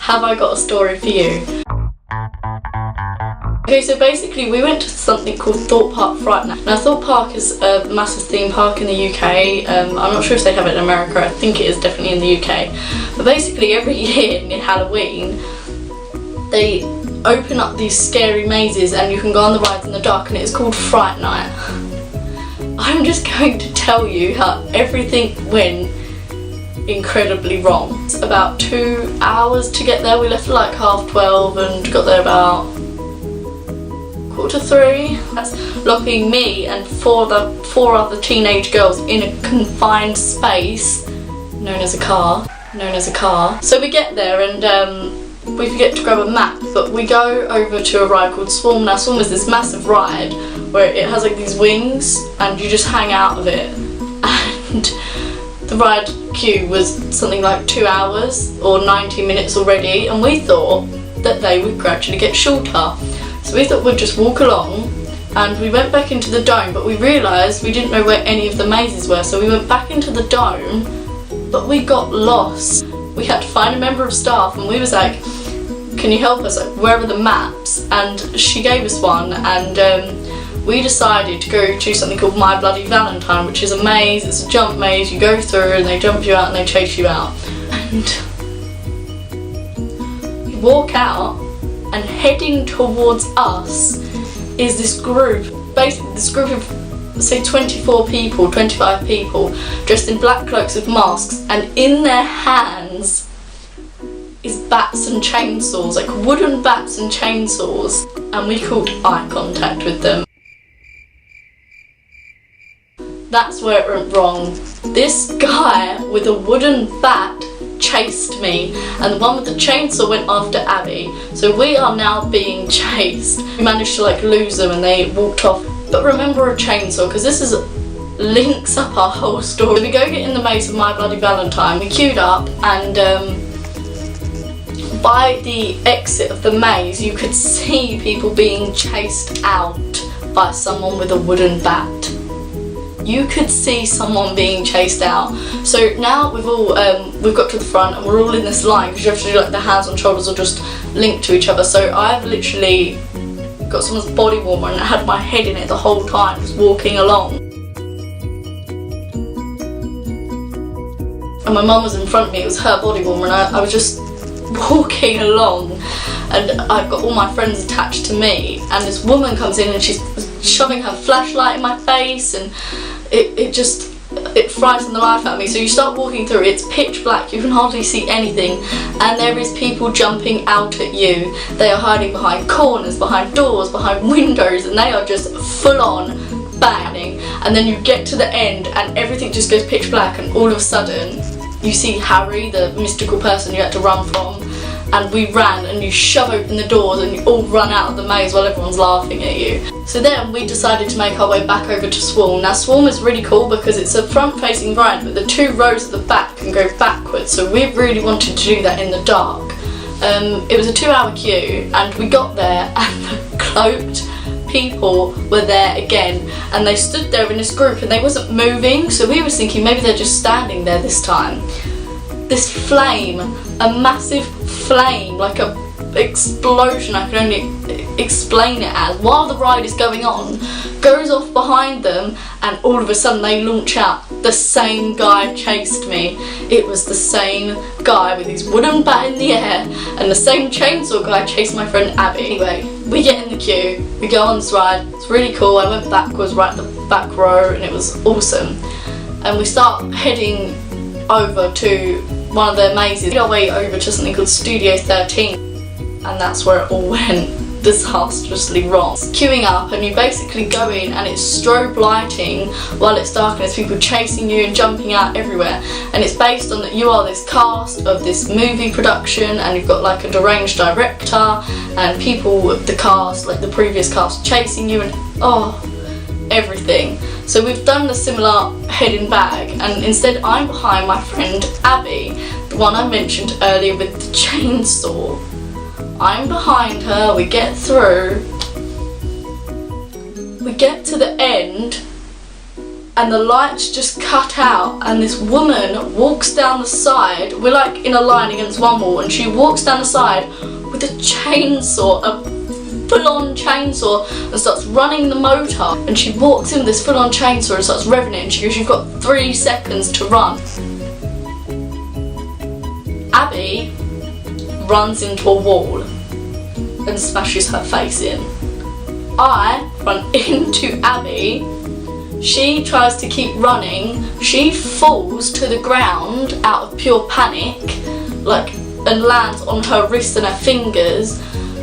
have I got a story for you? Okay, so basically we went to something called Thorpe Park Fright Night. Now Thorpe Park is a massive theme park in the UK. I'm not sure if they have it in America. I think it is definitely in the UK. But basically every year near Halloween they open up these scary mazes and you can go on the rides in the dark, and it is called Fright Night. I'm just going to tell you how everything went incredibly wrong. It's about 2 hours to get there. We left at like 12:30 and got there about 2:45. That's locking me and four other teenage girls in a confined space known as a car. So we get there and we forget to grab a map, but we go over to a ride called Swarm. Now Swarm is this massive ride where it has like these wings and you just hang out of it, and the ride queue was something like 2 hours or 90 minutes already, and we thought that they would gradually get shorter. So we thought we'd just walk along, and we went back into the dome, but we realised we didn't know where any of the mazes were, so we went back into the dome, but we got lost. We had to find a member of staff and we was like, can you help us, like, where are the maps? And she gave us one, and we decided to go to something called My Bloody Valentine, which is a maze. It's a jump maze. You go through and they jump you out and they chase you out, and you walk out, and heading towards us is this group, basically this group of, say, 24 people, 25 people, dressed in black cloaks with masks, and in their hands is bats and chainsaws, like wooden bats and chainsaws, and we caught eye contact with them. That's where it went wrong. This guy with a wooden bat chased me, and the one with the chainsaw went after Abby, so we are now being chased. We managed to like lose them and they walked off. But remember a chainsaw, because this links up our whole story. So we go get in the maze of My Bloody Valentine. We queued up, and by the exit of the maze you could see people being chased out by someone with a wooden bat. You could see someone being chased out. So now we've got to the front and we're all in this line, because you have to do like the hands on shoulders are just linked to each other. So I've literally got someone's body warmer and I had my head in it the whole time, just walking along. And my mum was in front of me, it was her body warmer, and I was just walking along, and I've got all my friends attached to me, and this woman comes in and she's shoving her flashlight in my face, and it frightened the life out of me. So you start walking through, it's pitch black, you can hardly see anything, and there is people jumping out at you. They are hiding behind corners, behind doors, behind windows, and they are just full on banging. And then you get to the end and everything just goes pitch black, and all of a sudden you see Harry, the mystical person you had to run from, and we ran, and you shove open the doors and you all run out of the maze while everyone's laughing at you. So then we decided to make our way back over to Swarm. Now Swarm is really cool because it's a front facing ride, but the 2 rows at the back can go backwards, so we really wanted to do that in the dark. It was a 2-hour queue, and we got there and the cloaked people were there again, and they stood there in this group and they wasn't moving, so we was thinking maybe they're just standing there this time. This flame, a massive flame, like a explosion, I can only explain it as, while the ride is going on, goes off behind them, and all of a sudden they launch out. The same guy chased me. It was the same guy with his wooden bat in the air, and the same chainsaw guy chased my friend Abby. Anyway, we get in the queue, we go on this ride, it's really cool. I went backwards right at the back row and it was awesome. And we start heading over to one of their mazes. We made our way over to something called Studio 13, and that's where it all went disastrously wrong. It's queuing up, and you basically go in and it's strobe lighting while it's dark, and there's people chasing you and jumping out everywhere, and it's based on that you are this cast of this movie production, and you've got like a deranged director and people of the cast, like the previous cast, chasing you, and everything. So we've done the similar heading bag, and instead I'm behind my friend Abby, the one I mentioned earlier with the chainsaw. I'm behind her, we get through, we get to the end, and the lights just cut out, and this woman walks down the side. We're like in a line against one wall, and she walks down the side with a chainsaw, a full-on chainsaw, and starts running the motor. And she walks in with this full-on chainsaw and starts revving it, and she goes, "You've got 3 seconds to run." Abby runs into a wall and smashes her face in. I run into Abby. She tries to keep running. She falls to the ground out of pure panic, and lands on her wrist and her fingers.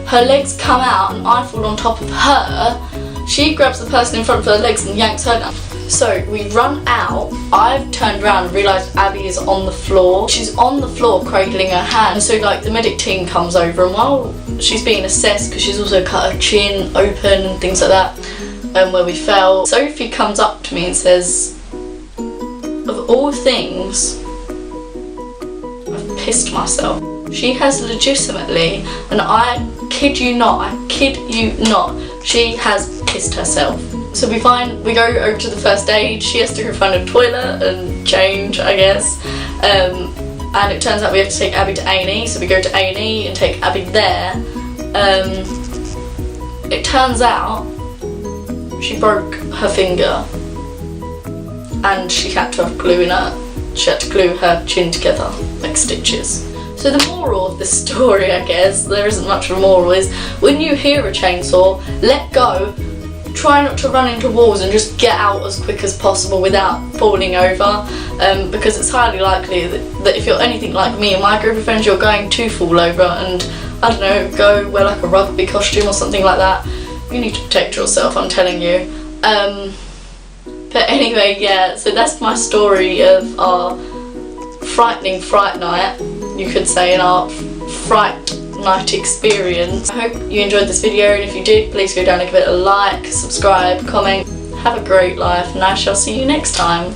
Her legs come out and I fall on top of her. She grabs the person in front of her legs and yanks her down. So we run out. I've turned around and realised Abby is on the floor. She's on the floor cradling her hand. So the medic team comes over, and while she's being assessed, because she's also cut her chin open and things like that, where we fell, Sophie comes up to me and says, "Of all things, I've pissed myself." She has legitimately, and I kid you not, she has pissed herself. So we go over to the first aid. She has to go find a toilet and change, I guess. And it turns out we have to take Abby to A&E, so we go to A&E and take Abby there. It turns out she broke her finger, and she had to have glue in her. She had to glue her chin together, like stitches. So the moral of this story, I guess, there isn't much of a moral, is when you hear a chainsaw, let go. Try not to run into walls and just get out as quick as possible without falling over, because it's highly likely that if you're anything like me and my group of friends, you're going to fall over and, I don't know, go wear like a rugby costume or something like that. You need to protect yourself, I'm telling you. But anyway, yeah, so that's my story of our frightening fright night, you could say, in our Fright Night Experience. I hope you enjoyed this video, and if you did, please go down and give it a like, subscribe, comment. Have a great life, and I shall see you next time.